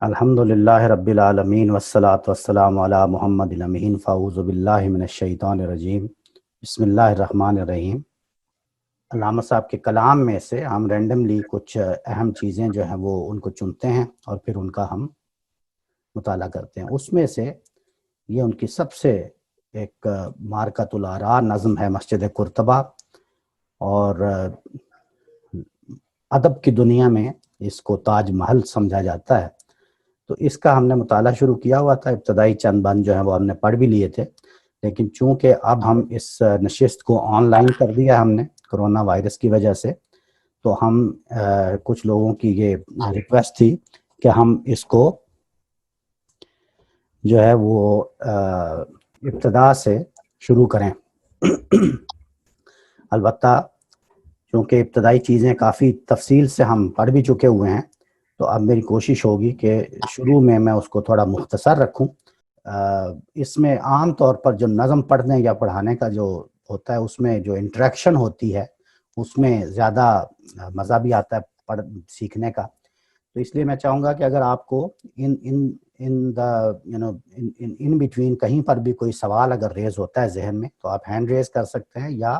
الحمدللہ رب العالمین والصلاة والسلام علی محمد الامین فاعوذ باللہ من الشیطان الرجیم بسم اللہ الرحمن الرحیم۔ علامہ صاحب کے کلام میں سے ہم رینڈملی کچھ اہم چیزیں جو ہیں وہ ان کو چنتے ہیں اور پھر ان کا ہم مطالعہ کرتے ہیں۔ اس میں سے یہ ان کی سب سے ایک مارکۃ الآراء نظم ہے مسجد قرطبہ، اور ادب کی دنیا میں اس کو تاج محل سمجھا جاتا ہے۔ تو اس کا ہم نے مطالعہ شروع کیا ہوا تھا، ابتدائی چند بند جو ہیں وہ ہم نے پڑھ بھی لیے تھے، لیکن چونکہ اب ہم اس نشست کو آن لائن کر دیا ہم نے کرونا وائرس کی وجہ سے، تو ہم کچھ لوگوں کی یہ ریکویسٹ تھی کہ ہم اس کو جو ہے وہ ابتدا سے شروع کریں۔ البتہ چونکہ ابتدائی چیزیں کافی تفصیل سے ہم پڑھ بھی چکے ہوئے ہیں، تو اب میری کوشش ہوگی کہ شروع میں اس کو تھوڑا مختصر رکھوں۔ اس میں عام طور پر جو نظم پڑھنے یا پڑھانے کا جو ہوتا ہے، اس میں جو انٹریکشن ہوتی ہے اس میں زیادہ مزہ بھی آتا ہے سیکھنے کا۔ تو اس لیے میں چاہوں گا کہ اگر آپ کو ان بٹوین کہیں پر بھی کوئی سوال اگر ریز ہوتا ہے ذہن میں، تو آپ ہینڈ ریز کر سکتے ہیں، یا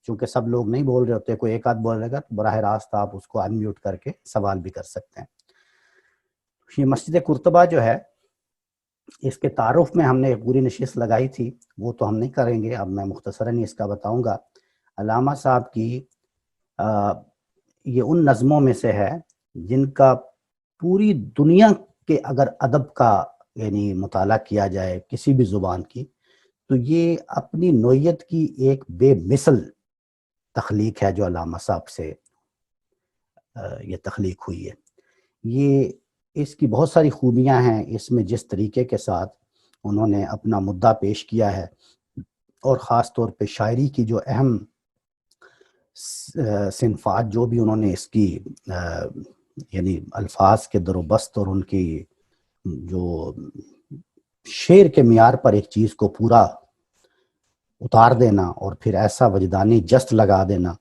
چونکہ سب لوگ نہیں بول رہے ہوتے، کوئی ایک آدھ بول رہے گا تو براہ راست آپ اس کو انمیوٹ کر کے سوال بھی کر سکتے ہیں۔ یہ مسجد قرطبہ جو ہے، اس کے تعارف میں ہم نے ایک پوری نشست لگائی تھی، وہ تو ہم نہیں کریں گے، اب میں مختصراً اس کا بتاؤں گا۔ علامہ صاحب کی یہ ان نظموں میں سے ہے جن کا پوری دنیا کے اگر ادب کا یعنی مطالعہ کیا جائے کسی بھی زبان کی، تو یہ اپنی نوعیت کی ایک بے مثل تخلیق ہے جو علامہ صاحب سے یہ تخلیق ہوئی ہے۔ یہ اس کی بہت ساری خوبیاں ہیں، اس میں جس طریقے کے ساتھ انہوں نے اپنا مدعا پیش کیا ہے، اور خاص طور پہ شاعری کی جو اہم صنفات جو بھی انہوں نے اس کی یعنی الفاظ کے در و بست اور ان کی جو شعر کے معیار پر ایک چیز کو پورا اتار دینا اور پھر ایسا وجدانی جست لگا دینا،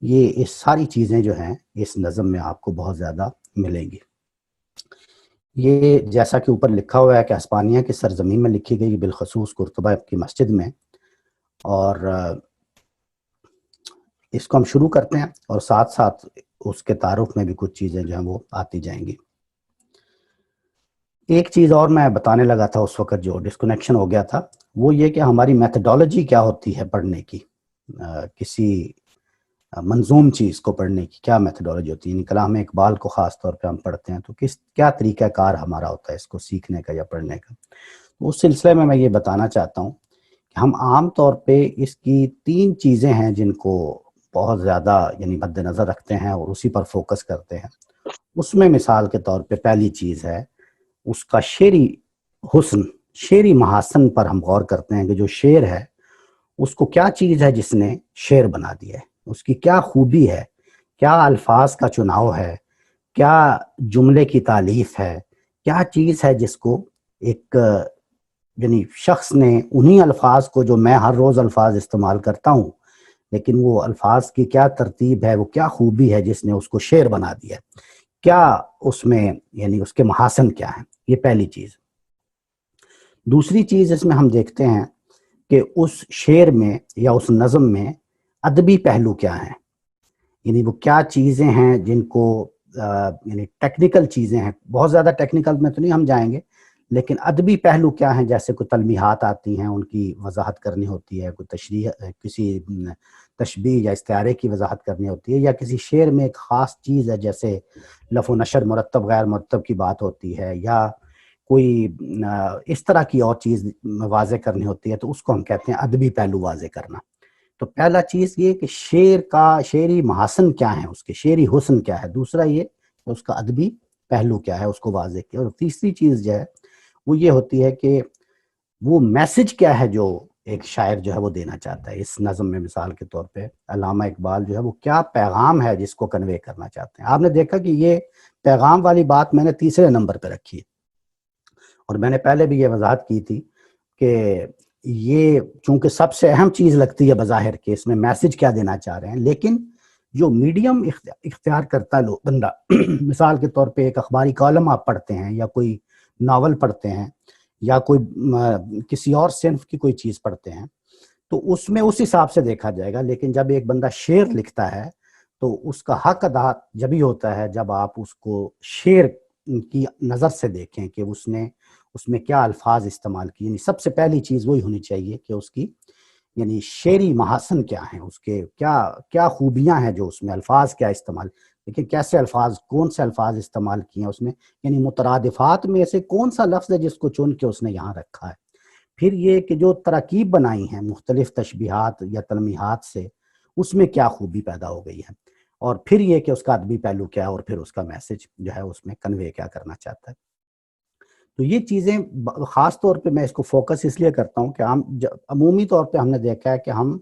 یہ ساری چیزیں جو ہیں اس نظم میں آپ کو بہت زیادہ ملیں گی۔ یہ جیسا کہ اوپر لکھا ہوا ہے کہ ہسپانیہ کی سرزمین میں لکھی گئی، بالخصوص قرطبہ کی مسجد میں، اور اس کو ہم شروع کرتے ہیں اور ساتھ ساتھ اس کے تعارف میں بھی کچھ چیزیں جو ہیں وہ آتی جائیں گی۔ ایک چیز اور میں بتانے لگا تھا اس وقت جو ڈسکنیکشن ہو گیا تھا، وہ یہ کہ ہماری میتھڈالوجی کیا ہوتی ہے پڑھنے کی، کسی منظوم چیز کو پڑھنے کی کیا میتھڈالوجی ہوتی ہے۔ یعنی کلام اقبال کو خاص طور پہ ہم پڑھتے ہیں تو کیا طریقہ کار ہمارا ہوتا ہے اس کو سیکھنے کا یا پڑھنے کا۔ اس سلسلے میں یہ بتانا چاہتا ہوں کہ ہم عام طور پہ اس کی 3 چیزیں ہیں جن کو بہت زیادہ یعنی مد نظر رکھتے ہیں اور اسی پر فوکس کرتے ہیں۔ اس میں مثال کے طور پہ پہلی چیز ہے اس کا شعری حسن، شعری محاسن پر ہم غور کرتے ہیں کہ جو شعر ہے اس کو کیا چیز ہے جس نے شعر بنا دیا ہے، اس کی کیا خوبی ہے، کیا الفاظ کا چناؤ ہے، کیا جملے کی تالیف ہے، کیا چیز ہے جس کو ایک یعنی شخص نے انہی الفاظ کو جو میں ہر روز الفاظ استعمال کرتا ہوں، لیکن وہ الفاظ کی کیا ترتیب ہے، وہ کیا خوبی ہے جس نے اس کو شعر بنا دیا ہے، کیا اس میں یعنی اس کے محاسن کیا ہیں۔ یہ پہلی چیز۔ دوسری چیز اس میں ہم دیکھتے ہیں کہ اس شعر میں یا اس نظم میں ادبی پہلو کیا ہیں، یعنی وہ کیا چیزیں ہیں جن کو یعنی ٹیکنیکل چیزیں ہیں، بہت زیادہ ٹیکنیکل میں تو نہیں ہم جائیں گے، لیکن ادبی پہلو کیا ہیں، جیسے کوئی تلمیحات آتی ہیں ان کی وضاحت کرنی ہوتی ہے، کوئی تشریح کسی تشبیہ یا استعارے کی وضاحت کرنی ہوتی ہے، یا کسی شعر میں ایک خاص چیز ہے جیسے لف و نشر مرتب غیر مرتب کی بات ہوتی ہے، یا کوئی اس طرح کی اور چیز واضح کرنی ہوتی ہے، تو اس کو ہم کہتے ہیں ادبی پہلو واضح کرنا۔ تو پہلا چیز یہ کہ شعر کا شعری محاسن کیا ہے، اس کے شعری حسن کیا ہے، دوسرا یہ کہ اس کا ادبی پہلو کیا ہے، اس کو واضح کیا، اور تیسری چیز جو ہے وہ یہ ہوتی ہے کہ وہ میسج کیا ہے جو ایک شاعر جو ہے وہ دینا چاہتا ہے۔ اس نظم میں مثال کے طور پہ علامہ اقبال جو ہے وہ کیا پیغام ہے جس کو کنوے کرنا چاہتے ہیں۔ آپ نے دیکھا کہ یہ پیغام والی بات میں نے تیسرے نمبر پہ رکھی ہے، اور میں نے پہلے بھی یہ وضاحت کی تھی کہ یہ چونکہ سب سے اہم چیز لگتی ہے بظاہر کہ اس میں میسج کیا دینا چاہ رہے ہیں، لیکن جو میڈیم اختیار کرتا ہے بندہ مثال کے طور پہ ایک اخباری کالم آپ پڑھتے ہیں یا کوئی ناول پڑھتے ہیں یا کوئی کسی اور صنف کی کوئی چیز پڑھتے ہیں تو اس میں اس حساب سے دیکھا جائے گا. لیکن جب ایک بندہ شعر لکھتا ہے تو اس کا حق ادا جبھی ہوتا ہے جب آپ اس کو شعر کی نظر سے دیکھیں کہ اس میں کیا الفاظ استعمال کیے. یعنی سب سے پہلی چیز وہی ہونی چاہیے کہ اس کی یعنی شعری محاسن کیا ہیں، اس کے کیا خوبیاں ہیں جو اس میں الفاظ کیا استعمال، لیکن کیسے الفاظ، کون سے الفاظ استعمال کیے ہیں اس میں، یعنی مترادفات میں سے کون سا لفظ ہے جس کو چن کے اس نے یہاں رکھا ہے. پھر یہ کہ جو تراکیب بنائی ہیں مختلف تشبیہات یا تلمیحات سے، اس میں کیا خوبی پیدا ہو گئی ہے، اور پھر یہ کہ اس کا ادبی پہلو کیا ہے، اور پھر اس کا میسج جو ہے اس میں کنوے کیا کرنا چاہتا ہے. تو یہ چیزیں خاص طور پہ میں اس کو فوکس اس لیے کرتا ہوں کہ ہم عمومی طور پہ ہم نے دیکھا ہے کہ ہم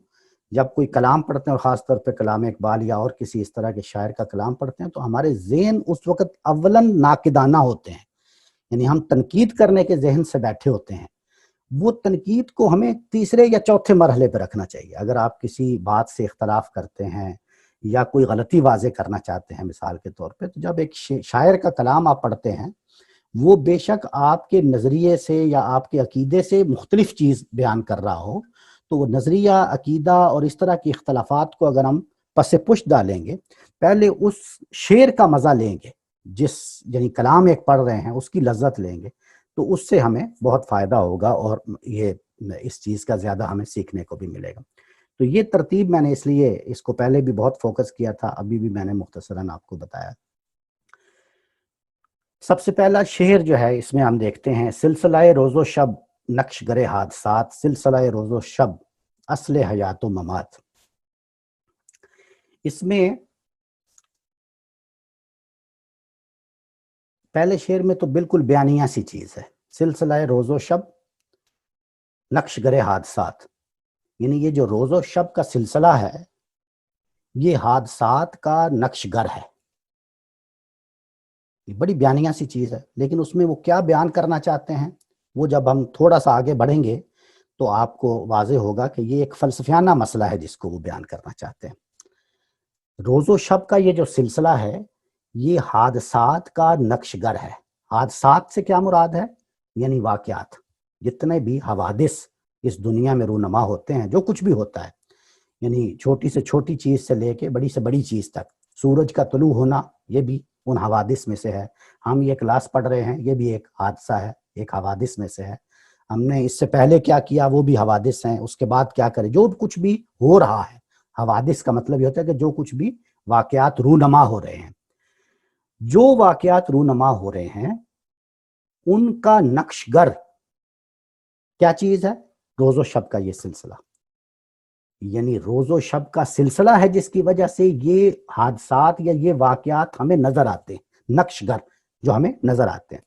جب کوئی کلام پڑھتے ہیں اور خاص طور پہ کلام اقبال یا اور کسی اس طرح کے شاعر کا کلام پڑھتے ہیں تو ہمارے ذہن اس وقت اولاً ناقدانہ ہوتے ہیں، یعنی ہم تنقید کرنے کے ذہن سے بیٹھے ہوتے ہیں. وہ تنقید کو ہمیں تیسرے یا چوتھے مرحلے پہ رکھنا چاہیے. اگر آپ کسی بات سے اختلاف کرتے ہیں یا کوئی غلطی واضح کرنا چاہتے ہیں مثال کے طور پہ، تو جب ایک شاعر کا کلام آپ پڑھتے ہیں وہ بے شک آپ کے نظریے سے یا آپ کے عقیدے سے مختلف چیز بیان کر رہا ہو، تو وہ نظریہ، عقیدہ اور اس طرح کی اختلافات کو اگر ہم پس پش ڈالیں گے، پہلے اس شعر کا مزہ لیں گے، یعنی کلام ایک پڑھ رہے ہیں اس کی لذت لیں گے، تو اس سے ہمیں بہت فائدہ ہوگا اور یہ اس چیز کا زیادہ ہمیں سیکھنے کو بھی ملے گا. تو یہ ترتیب میں نے اس لیے اس کو پہلے بھی بہت فوکس کیا تھا، ابھی بھی میں نے مختصراً آپ کو بتایا. سب سے پہلا شعر جو ہے اس میں ہم دیکھتے ہیں، سلسلہ روز و شب نقش گر حادثات، سلسلہ روز و شب اصل حیات و ممات. اس میں پہلے شعر میں تو بالکل بیانیہ سی چیز ہے، سلسلہ روز و شب نقش گر حادثات، یعنی یہ جو روز و شب کا سلسلہ ہے یہ حادثات کا نقش گر ہے. بڑی بیانیہ سی چیز ہے، لیکن اس میں وہ کیا بیان کرنا چاہتے ہیں وہ جب ہم تھوڑا سا آگے بڑھیں گے تو آپ کو واضح ہوگا کہ یہ ایک فلسفیانہ مسئلہ ہے جس کو وہ بیان کرنا چاہتے ہیں. روز و شب کا یہ جو سلسلہ ہے یہ حادثات کا نقش گر ہے. حادثات سے کیا مراد ہے؟ یعنی واقعات، جتنے بھی حوادث اس دنیا میں رونما ہوتے ہیں، جو کچھ بھی ہوتا ہے، یعنی چھوٹی سے چھوٹی چیز سے لے کے بڑی سے بڑی چیز تک. سورج کا طلوع ہونا یہ بھی ان حوادث میں سے ہے. ہم یہ کلاس پڑھ رہے ہیں یہ بھی ایک حادثہ ہے، ایک حوادث میں سے ہے. ہم نے اس سے پہلے کیا کیا وہ بھی حوادث ہیں، اس کے بعد کیا کریں، جو کچھ بھی ہو رہا ہے. حوادث کا مطلب یہ ہوتا ہے کہ جو کچھ بھی واقعات رونما ہو رہے ہیں. جو واقعات رونما ہو رہے ہیں ان کا نقش گر کیا چیز ہے؟ روز و شب کا یہ سلسلہ. یعنی روز و شب کا سلسلہ ہے جس کی وجہ سے یہ حادثات یا یہ واقعات ہمیں نظر آتے ہیں، نقش گر جو ہمیں نظر آتے ہیں.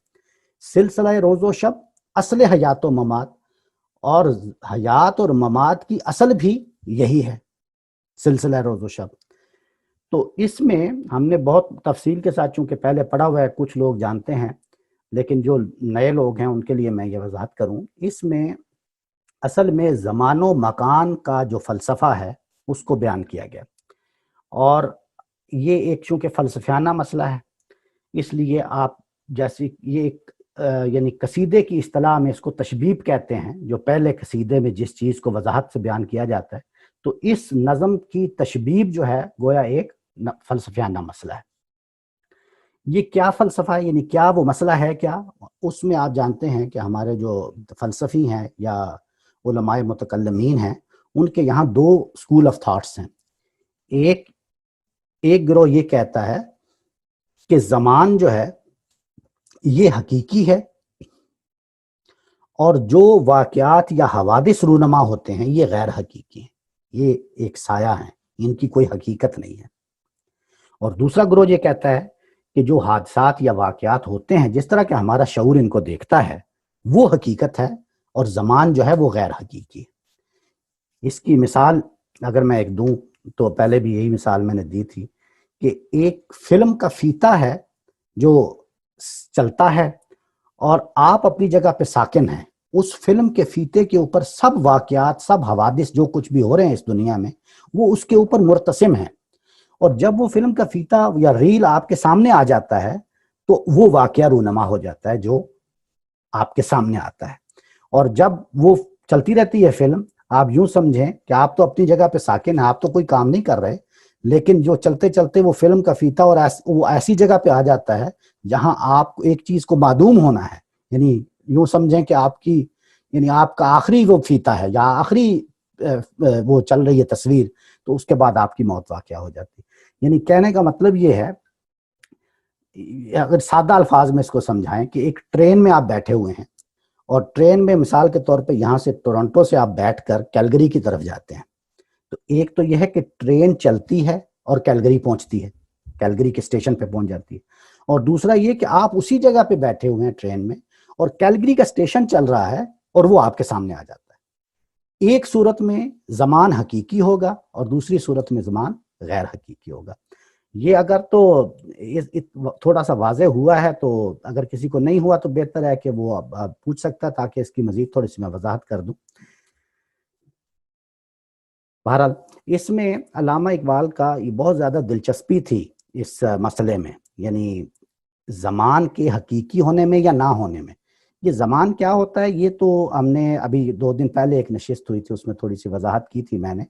سلسلہ روز و شب اصل حیات و ممات، اور حیات اور ممات کی اصل بھی یہی ہے، سلسلہ روز و شب. تو اس میں ہم نے بہت تفصیل کے ساتھ چونکہ پہلے پڑھا ہوا ہے، کچھ لوگ جانتے ہیں، لیکن جو نئے لوگ ہیں ان کے لیے میں یہ وضاحت کروں. اس میں اصل میں زمان و مکان کا جو فلسفہ ہے اس کو بیان کیا گیا، اور یہ ایک چونکہ فلسفیانہ مسئلہ ہے اس لیے آپ جیسے یہ ایک یعنی قصیدے کی اصطلاح میں اس کو تشبیب کہتے ہیں، جو پہلے قصیدے میں جس چیز کو وضاحت سے بیان کیا جاتا ہے، تو اس نظم کی تشبیب جو ہے گویا ایک فلسفیانہ مسئلہ ہے. یہ کیا فلسفہ ہے، یعنی کیا وہ مسئلہ ہے کیا؟ اس میں آپ جانتے ہیں کہ ہمارے جو فلسفی ہیں یا علماء متکلمین ہیں ان کے یہاں دو اسکول آف تھاٹس ہیں. ایک گروہ یہ کہتا ہے کہ زمان جو ہے یہ حقیقی ہے اور جو واقعات یا حوادث رونما ہوتے ہیں یہ غیر حقیقی ہیں، یہ ایک سایہ ہیں، ان کی کوئی حقیقت نہیں ہے. اور دوسرا گروہ یہ کہتا ہے کہ جو حادثات یا واقعات ہوتے ہیں جس طرح کہ ہمارا شعور ان کو دیکھتا ہے وہ حقیقت ہے، اور زمان جو ہے وہ غیر حقیقی ہے. اس کی مثال اگر میں ایک دوں تو پہلے بھی یہی مثال میں نے دی تھی کہ ایک فلم کا فیتہ ہے جو چلتا ہے اور آپ اپنی جگہ پہ ساکن ہیں، اس فلم کے فیتے کے اوپر سب واقعات، سب حوادث جو کچھ بھی ہو رہے ہیں اس دنیا میں وہ اس کے اوپر مرتسم ہیں، اور جب وہ فلم کا فیتا یا ریل آپ کے سامنے آ جاتا ہے تو وہ واقعہ رونما ہو جاتا ہے جو آپ کے سامنے آتا ہے. اور جب وہ چلتی رہتی ہے فلم، آپ یوں سمجھیں کہ آپ تو اپنی جگہ پہ ساکن ہیں، آپ تو کوئی کام نہیں کر رہے، لیکن جو چلتے چلتے وہ فلم کا فیتا اور وہ ایسی جگہ پہ آ جاتا ہے جہاں آپ کو ایک چیز کو معدوم ہونا ہے، یعنی یوں سمجھیں کہ آپ کی، یعنی آپ کا آخری وہ فیتا ہے یا آخری وہ چل رہی ہے تصویر، تو اس کے بعد آپ کی موت واقع ہو جاتی ہے. یعنی کہنے کا مطلب یہ ہے، اگر سادہ الفاظ میں اس کو سمجھائیں، کہ ایک ٹرین میں آپ بیٹھے ہوئے ہیں، اور ٹرین میں مثال کے طور پہ یہاں سے ٹورنٹو سے آپ بیٹھ کر کیلگری کی طرف جاتے ہیں، تو ایک تو یہ ہے کہ ٹرین چلتی ہے اور کیلگری پہنچتی ہے، کیلگری کے اسٹیشن پہ پہنچ جاتی ہے، اور دوسرا یہ کہ آپ اسی جگہ پہ بیٹھے ہوئے ہیں ٹرین میں، اور کیلگری کا اسٹیشن چل رہا ہے اور وہ آپ کے سامنے آ جاتا ہے. ایک صورت میں زمان حقیقی ہوگا اور دوسری صورت میں زمان غیر حقیقی ہوگا. یہ اگر تو تھوڑا سا واضح ہوا ہے، تو اگر کسی کو نہیں ہوا تو بہتر ہے کہ وہ پوچھ سکتا ہے تاکہ اس کی مزید تھوڑی سی میں وضاحت کر دوں. بہرحال اس میں علامہ اقبال کا یہ بہت زیادہ دلچسپی تھی اس مسئلے میں، یعنی زمان کے حقیقی ہونے میں یا نہ ہونے میں. یہ زمان کیا ہوتا ہے، یہ تو ہم نے ابھی 2 دن پہلے ایک نشست ہوئی تھی، اس میں تھوڑی سی وضاحت کی تھی میں نے،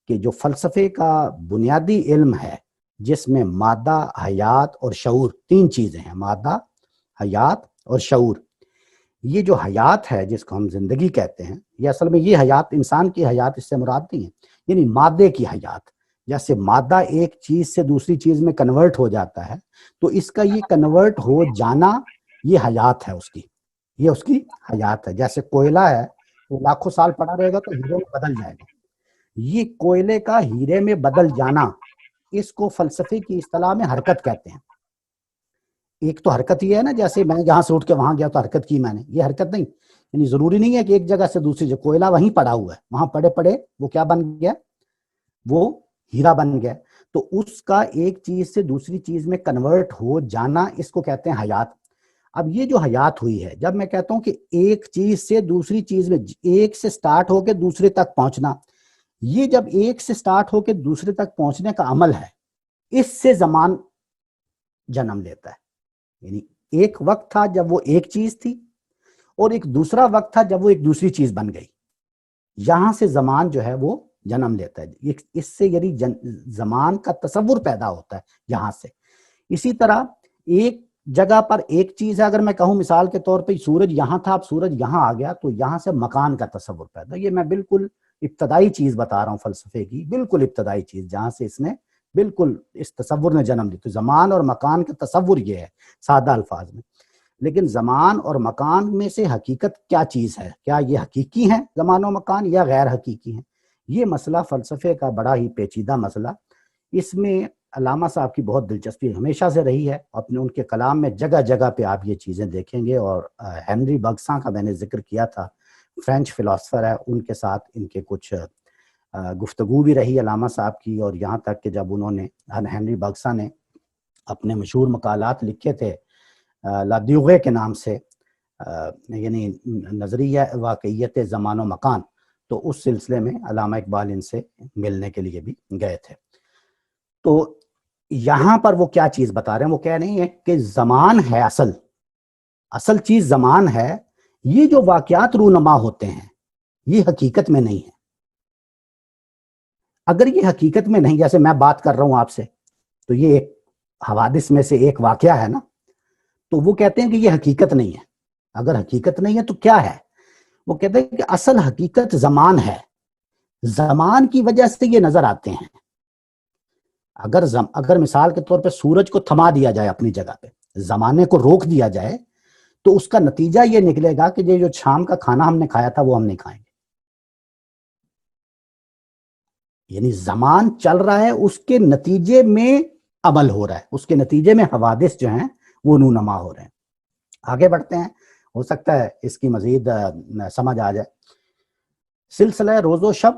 کہ جو فلسفے کا بنیادی علم ہے جس میں مادہ، حیات اور شعور 3 چیزیں ہیں، مادہ، حیات اور شعور. یہ جو حیات ہے جس کو ہم زندگی کہتے ہیں، یہ اصل میں یہ حیات انسان کی حیات اس سے مراد نہیں ہے، یعنی مادے کی حیات. جیسے مادہ ایک چیز سے دوسری چیز میں کنورٹ ہو جاتا ہے، تو اس کا یہ کنورٹ ہو جانا یہ حیات ہے اس کی، یہ اس کی حیات ہے. جیسے کوئلہ ہے، وہ لاکھوں سال پڑا رہے گا تو ہیرے میں بدل جائے گا. یہ کوئلے کا ہیرے میں بدل جانا، اس کو فلسفے کی اصطلاح میں حرکت کہتے ہیں. ایک تو حرکت یہ ہے نا، جیسے میں یہاں سے اٹھ کے وہاں گیا تو حرکت کی میں نے، یہ حرکت نہیں. یعنی ضروری نہیں ہے کہ ایک جگہ سے دوسری جگہ، کوئلہ وہیں پڑا ہوا ہے، وہاں پڑے پڑے وہ کیا بن گیا، وہ ہیرا بن گیا. تو اس کا ایک چیز سے دوسری چیز میں کنورٹ ہو جانا، اس کو کہتے ہیں حیات. اب یہ جو حیات ہوئی ہے، جب میں کہتا ہوں کہ ایک چیز سے دوسری چیز میں، ایک سے سٹارٹ ہو کے دوسرے تک پہنچنا، یہ جب ایک سے سٹارٹ ہو کے دوسرے تک پہنچنے کا عمل ہے، اس سے زمان جنم لیتا ہے. یعنی ایک وقت تھا جب وہ ایک چیز تھی، اور ایک دوسرا وقت تھا جب وہ ایک دوسری چیز بن گئی. یہاں سے زمان جو ہے وہ جنم لیتا ہے، اس سے یعنی زمان کا تصور پیدا ہوتا ہے یہاں سے. اسی طرح ایک جگہ پر ایک چیز ہے، اگر میں کہوں مثال کے طور پہ سورج یہاں تھا، اب سورج یہاں آ گیا، تو یہاں سے مکان کا تصور پیدا. یہ میں بالکل ابتدائی چیز بتا رہا ہوں فلسفے کی، بالکل ابتدائی چیز جہاں سے اس نے بالکل اس تصور نے جنم لی. تو زمان اور مکان کا تصور یہ ہے سادہ الفاظ میں. لیکن زمان اور مکان میں سے حقیقت کیا چیز ہے، کیا یہ حقیقی ہیں زمان و مکان یا غیر حقیقی ہیں، یہ مسئلہ فلسفے کا بڑا ہی پیچیدہ مسئلہ. اس میں علامہ صاحب کی بہت دلچسپی ہمیشہ سے رہی ہے، اپنے ان کے کلام میں جگہ جگہ پہ آپ یہ چیزیں دیکھیں گے. اور ہنری بگساں کا میں نے ذکر کیا تھا، فرینچ فلاسفر ہے، ان کے ساتھ ان کے کچھ گفتگو بھی رہی علامہ صاحب کی. اور یہاں تک کہ جب انہوں نے، ہنری بگساں نے اپنے مشہور مقالات لکھے تھے لادیوغے کے نام سے، یعنی نظریہ واقعیت زمان و مکان، تو اس سلسلے میں علامہ اقبال ان سے ملنے کے لیے بھی گئے تھے. تو یہاں پر وہ کیا چیز بتا رہے ہیں، وہ کہہ رہے ہیں کہ زمان ہے، اصل چیز زمان ہے. یہ جو واقعات رونما ہوتے ہیں یہ حقیقت میں نہیں ہے. اگر یہ حقیقت میں نہیں، جیسے میں بات کر رہا ہوں آپ سے، تو یہ ایک حوادث میں سے ایک واقعہ ہے نا، تو وہ کہتے ہیں کہ یہ حقیقت نہیں ہے. اگر حقیقت نہیں ہے تو کیا ہے، وہ کہتے ہیں کہ اصل حقیقت زمان ہے، زمان کی وجہ سے یہ نظر آتے ہیں. اگر مثال کے طور پہ سورج کو تھما دیا جائے اپنی جگہ پہ، زمانے کو روک دیا جائے، تو اس کا نتیجہ یہ نکلے گا کہ یہ جو شام کا کھانا ہم نے کھایا تھا وہ ہم نہیں کھائیں گے. یعنی زمان چل رہا ہے، اس کے نتیجے میں عمل ہو رہا ہے، اس کے نتیجے میں حوادث جو ہیں وہ نونما ہو رہے ہیں. آگے بڑھتے ہیں، ہو سکتا ہے اس کی مزید سمجھ آ جائے. سلسلہ روز و شب،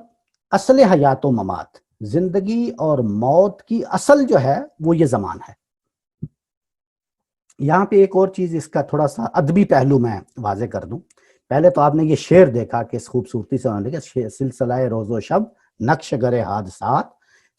اصل حیات و ممات، زندگی اور موت کی اصل جو ہے وہ یہ زمان ہے. یہاں پہ ایک اور چیز، اس کا تھوڑا سا ادبی پہلو میں واضح کر دوں. پہلے تو آپ نے یہ شعر دیکھا کہ اس خوبصورتی سے انہوں نے لکھا، سلسلہ روز و شب نقش گر حادثات،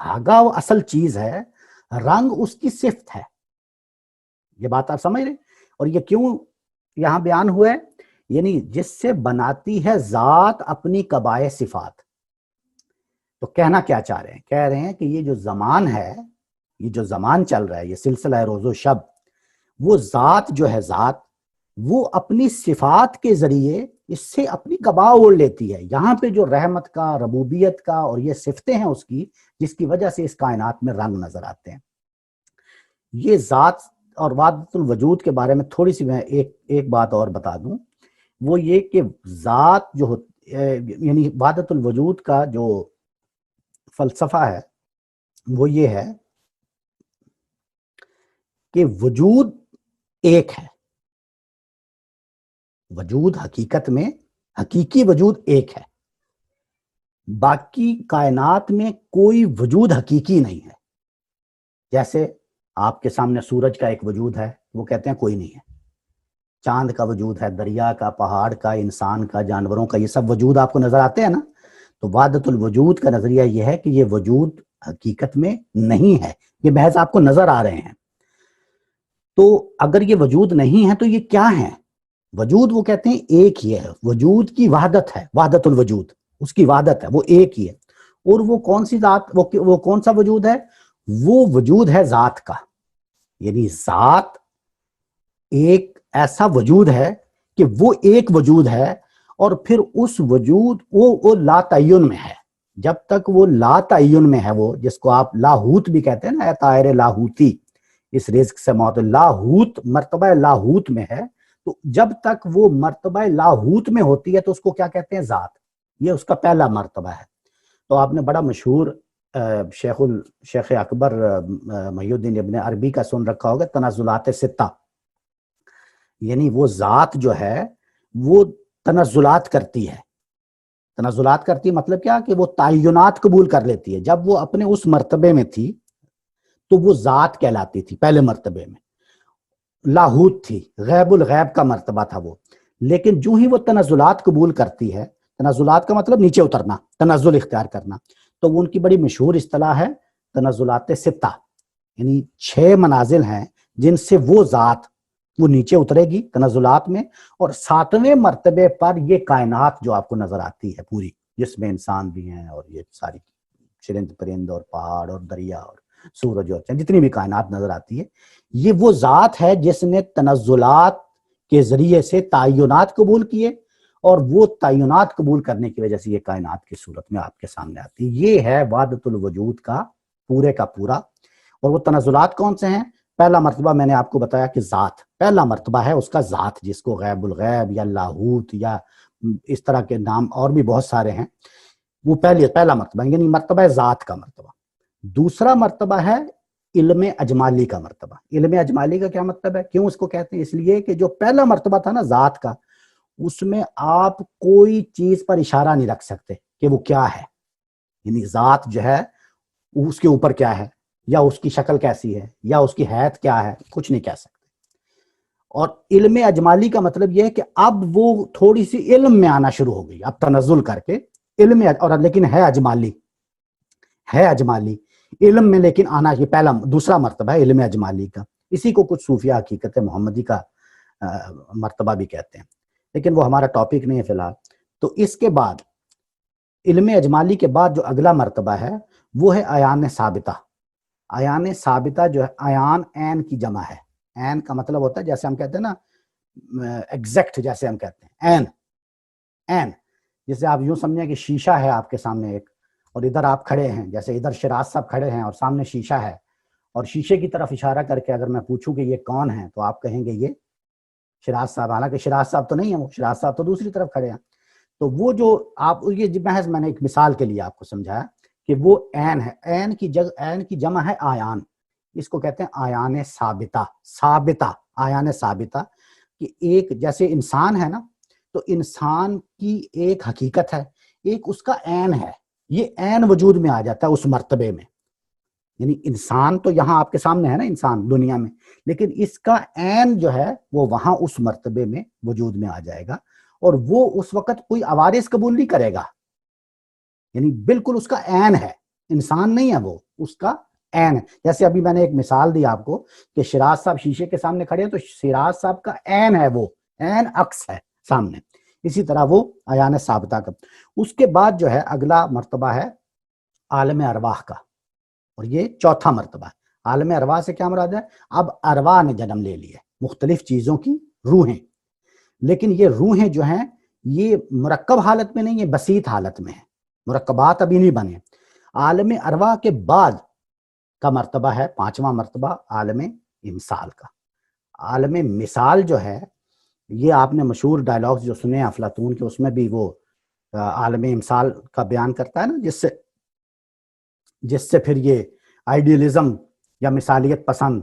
دھاگا وہ اصل چیز ہے، رنگ اس کی صفت ہے. یہ بات آپ سمجھ رہے؟ اور یہ کیوں یہاں بیان ہوا ہے؟ یعنی جس سے بناتی ہے ذات اپنی قبائے صفات. تو کہنا کیا چاہ رہے ہیں؟ کہہ رہے ہیں کہ یہ جو زمان ہے، یہ جو زمان چل رہا ہے، یہ سلسلہ روز و شب، وہ ذات جو ہے، ذات وہ اپنی صفات کے ذریعے اس سے اپنی قبا اوڑھ لیتی ہے. یہاں پہ جو رحمت کا، ربوبیت کا اور یہ صفتیں ہیں اس کی، جس کی وجہ سے اس کائنات میں رنگ نظر آتے ہیں. یہ ذات اور وحدت الوجود کے بارے میں تھوڑی سی میں ایک بات اور بتا دوں. وہ یہ کہ ذات جو یعنی وحدت الوجود کا جو فلسفہ ہے وہ یہ ہے کہ وجود ایک ہے. وجود حقیقت میں، حقیقی وجود ایک ہے. باقی کائنات میں کوئی وجود حقیقی نہیں ہے. جیسے آپ کے سامنے سورج کا ایک وجود ہے، وہ کہتے ہیں کوئی نہیں ہے. چاند کا وجود ہے، دریا کا، پہاڑ کا، انسان کا، جانوروں کا، یہ سب وجود آپ کو نظر آتے ہیں نا. تو وحدت الوجود کا نظریہ یہ ہے کہ یہ وجود حقیقت میں نہیں ہے، یہ محض آپ کو نظر آ رہے ہیں. تو اگر یہ وجود نہیں ہے تو یہ کیا ہے؟ وجود وہ کہتے ہیں ایک ہی ہے. وجود کی وحدت ہے، وحدت الوجود اس کی وحدت ہے، وہ ایک ہی ہے. اور وہ کون سی ذات، وہ کون سا وجود ہے؟ وہ وجود ہے ذات کا. یعنی ذات ایک ایسا وجود ہے کہ وہ ایک وجود ہے، اور پھر اس وجود وہ لا تعین میں ہے. جب تک وہ لا تعین میں ہے، وہ جس کو آپ لاہوت بھی کہتے ہیں نا، اے طائر لاہوتی، اس رزق سے موت، لاہوت مرتبہ لاہوت میں ہے. تو جب تک وہ مرتبہ لاہوت میں ہوتی ہے تو اس کو کیا کہتے ہیں؟ ذات. یہ اس کا پہلا مرتبہ ہے. تو آپ نے بڑا مشہور شیخ اکبر محی الدین ابن عربی کا سن رکھا ہوگا، تنزلات ستہ. یعنی وہ ذات جو ہے وہ تنزلات کرتی ہے. تنزلات کرتی مطلب کیا؟ کہ وہ تعینات قبول کر لیتی ہے. جب وہ اپنے اس مرتبے میں تھی تو وہ ذات کہلاتی تھی. پہلے مرتبے میں لاہوت تھی، غیب الغیب کا مرتبہ تھا وہ. لیکن جو ہی وہ تنزلات قبول کرتی ہے، تنزلات کا مطلب نیچے اترنا، تنزل اختیار کرنا، تو وہ ان کی بڑی مشہور اصطلاح ہے تنزلات ستہ. یعنی 6 منازل ہیں جن سے وہ ذات وہ نیچے اترے گی تنزلات میں، اور 7ویں مرتبے پر یہ کائنات جو آپ کو نظر آتی ہے پوری، جس میں انسان بھی ہیں اور یہ ساری چرند پرند اور پہاڑ اور دریا اور سورج اور جتنی بھی کائنات نظر آتی ہے، یہ وہ ذات ہے جس نے تنزلات کے ذریعے سے تعینات قبول کیے، اور وہ تعینات قبول کرنے کی وجہ سے یہ کائنات کی صورت میں آپ کے سامنے آتی ہے. یہ ہے وحدت الوجود کا پورے کا پورا. اور وہ تنزلات کون سے ہیں؟ پہلا مرتبہ میں نے آپ کو بتایا کہ ذات، پہلا مرتبہ ہے اس کا ذات، جس کو غیب الغیب یا لاہوت یا اس طرح کے نام اور بھی بہت سارے ہیں. وہ پہلا مرتبہ یعنی مرتبہ ذات کا مرتبہ. دوسرا مرتبہ ہے علم اجمالی کا مرتبہ. علم اجمالی کا کیا مطلب ہے؟ کیوں اس کو کہتے ہیں؟ اس لیے کہ جو پہلا مرتبہ تھا نا ذات کا، اس میں آپ کوئی چیز پر اشارہ نہیں رکھ سکتے کہ وہ کیا ہے. یعنی ذات جو ہے اس کے اوپر کیا ہے، یا اس کی شکل کیسی ہے، یا اس کی حیت کیا ہے، کچھ نہیں کہہ سکتے. اور علم اجمالی کا مطلب یہ ہے کہ اب وہ تھوڑی سی علم میں آنا شروع ہو گئی، اب تنزل کر کے علم اور لیکن ہے اجمالی، ہے اجمالی علم میں، لیکن آنا یہ دوسرا مرتبہ ہے علم اجمالی کا. اسی کو کچھ صوفیہ حقیقت محمدی کا مرتبہ بھی کہتے ہیں، لیکن وہ ہمارا ٹاپک نہیں ہے فی الحال. تو اس کے بعد علم اجمالی کے بعد جو اگلا مرتبہ ہے وہ ہے عیان ثابتہ. عیان ثابتہ جو ہے، عیان عین کی جمع ہے. عین کا مطلب ہوتا ہے جیسے ہم کہتے ہیں نا ایگزیکٹ، جیسے ہم کہتے ہیں عین. عین جیسے آپ یوں سمجھیں کہ شیشہ ہے آپ کے سامنے ایک، اور ادھر آپ کھڑے ہیں، جیسے ادھر شراز صاحب کھڑے ہیں اور سامنے شیشہ ہے، اور شیشے کی طرف اشارہ کر کے اگر میں پوچھوں کہ یہ کون ہے تو آپ کہیں گے یہ شراز صاحب. حالانکہ شراز صاحب تو نہیں ہیں، وہ شراز صاحب تو دوسری طرف کھڑے ہیں. تو وہ جو آپ یہ محض میں نے ایک مثال کے لیے آپ کو سمجھایا کہ وہ عین ہے. عین کی جمع ہے آیان. اس کو کہتے ہیں آیان ثابتہ. ثابتہ، آیان ثابتہ، کہ ایک جیسے انسان ہے نا، تو انسان کی ایک حقیقت ہے، ایک اس کا عین ہے. یہ عین وجود میں آ جاتا ہے اس مرتبے میں. یعنی انسان تو یہاں آپ کے سامنے ہے نا، انسان دنیا میں، لیکن اس کا عین جو ہے وہ وہاں اس مرتبے میں وجود میں آ جائے گا، اور وہ اس وقت کوئی عوارض قبول نہیں کرے گا. یعنی بالکل اس کا عین ہے. انسان نہیں ہے وہ، اس کا عین ہے. جیسے ابھی میں نے ایک مثال دی آپ کو کہ شیراز صاحب شیشے کے سامنے کھڑے ہیں تو شیراز صاحب کا عین ہے، وہ عین عکس ہے سامنے. اسی طرح وہ عیان ثابتہ کا. اس کے بعد جو ہے اگلا مرتبہ ہے عالم ارواح کا، اور یہ چوتھا مرتبہ ہے. عالم ارواح سے کیا مراد ہے؟ اب ارواح نے جنم لے لی ہے، مختلف چیزوں کی روحیں، لیکن یہ روحیں جو ہیں یہ مرکب حالت میں نہیں، یہ بسیط حالت میں ہیں، مرکبات ابھی نہیں بنے. عالم ارواح کے بعد کا مرتبہ ہے پانچواں مرتبہ عالم امثال کا. عالم مثال جو ہے، یہ آپ نے مشہور ڈائلاگز جو سنے افلاطون کے، اس میں بھی وہ عالم امثال کا بیان کرتا ہے نا، جس سے پھر یہ آئیڈیلزم یا مثالیت پسند،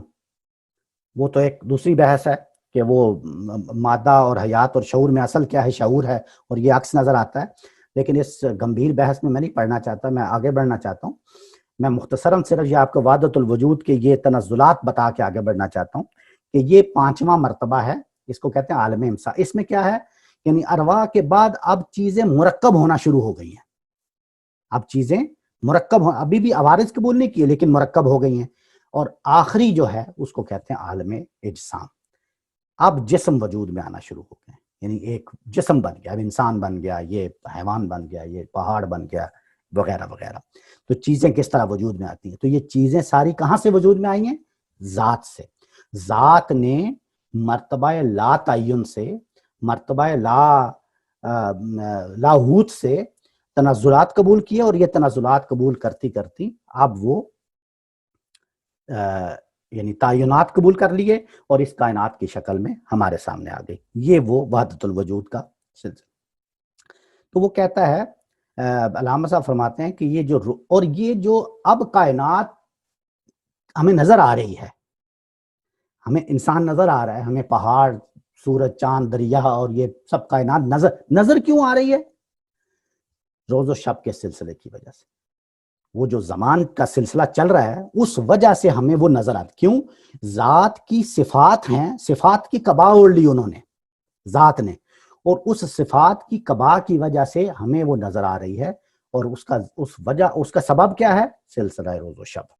وہ تو ایک دوسری بحث ہے کہ وہ مادہ اور حیات اور شعور میں اصل کیا ہے، شعور ہے، اور یہ عکس نظر آتا ہے. لیکن اس گمبھیر بحث میں نہیں پڑھنا چاہتا، میں آگے بڑھنا چاہتا ہوں. میں مختصراً صرف یہ آپ کو وحدت الوجود کے یہ تنزلات بتا کے آگے بڑھنا چاہتا ہوں کہ یہ پانچواں مرتبہ ہے، اس کو کہتے ہیں عالم امثال. اس میں کیا ہے، یعنی ارواح کے بعد اب چیزیں مرکب ہونا شروع ہو گئی ہیں. اب چیزیں مرکب ابھی بھی عوارض قبول نہیں کیے لیکن مرکب ہو گئی ہیں. اور آخری جو ہے اس کو کہتے ہیں عالم اجسام. اب جسم وجود میں آنا شروع ہو گئے، یعنی ایک جسم بن گیا، اب انسان بن گیا، یہ حیوان بن گیا، یہ پہاڑ بن گیا، وغیرہ وغیرہ. تو چیزیں کس طرح وجود میں آتی ہیں؟ تو یہ چیزیں ساری کہاں سے وجود میں آئی ہیں؟ ذات سے. ذات نے مرتبہ لا تعین سے، مرتبہ لاہوت سے تنزلات قبول کیے، اور یہ تنزلات قبول کرتی کرتی اب وہ یعنی تعینات قبول کر لیے اور اس کائنات کی شکل میں ہمارے سامنے آ گئی. یہ وہ وحدت الوجود کا سلسلہ. تو وہ کہتا ہے، علامہ صاحب فرماتے ہیں کہ یہ جو اب کائنات ہمیں نظر آ رہی ہے، ہمیں انسان نظر آ رہا ہے، ہمیں پہاڑ، سورج، چاند، دریا اور یہ سب کائنات نظر کیوں آ رہی ہے؟ روز و شب کے سلسلے کی وجہ سے. وہ جو زمان کا سلسلہ چل رہا ہے اس وجہ سے ہمیں وہ نظر آتی. کیوں؟ ذات کی صفات ہیں، صفات کی قبا اوڑھ لی انہوں نے، ذات نے، اور اس صفات کی قبا کی وجہ سے ہمیں وہ نظر آ رہی ہے. اور اس کا سبب کیا ہے؟ سلسلہ روز و شب.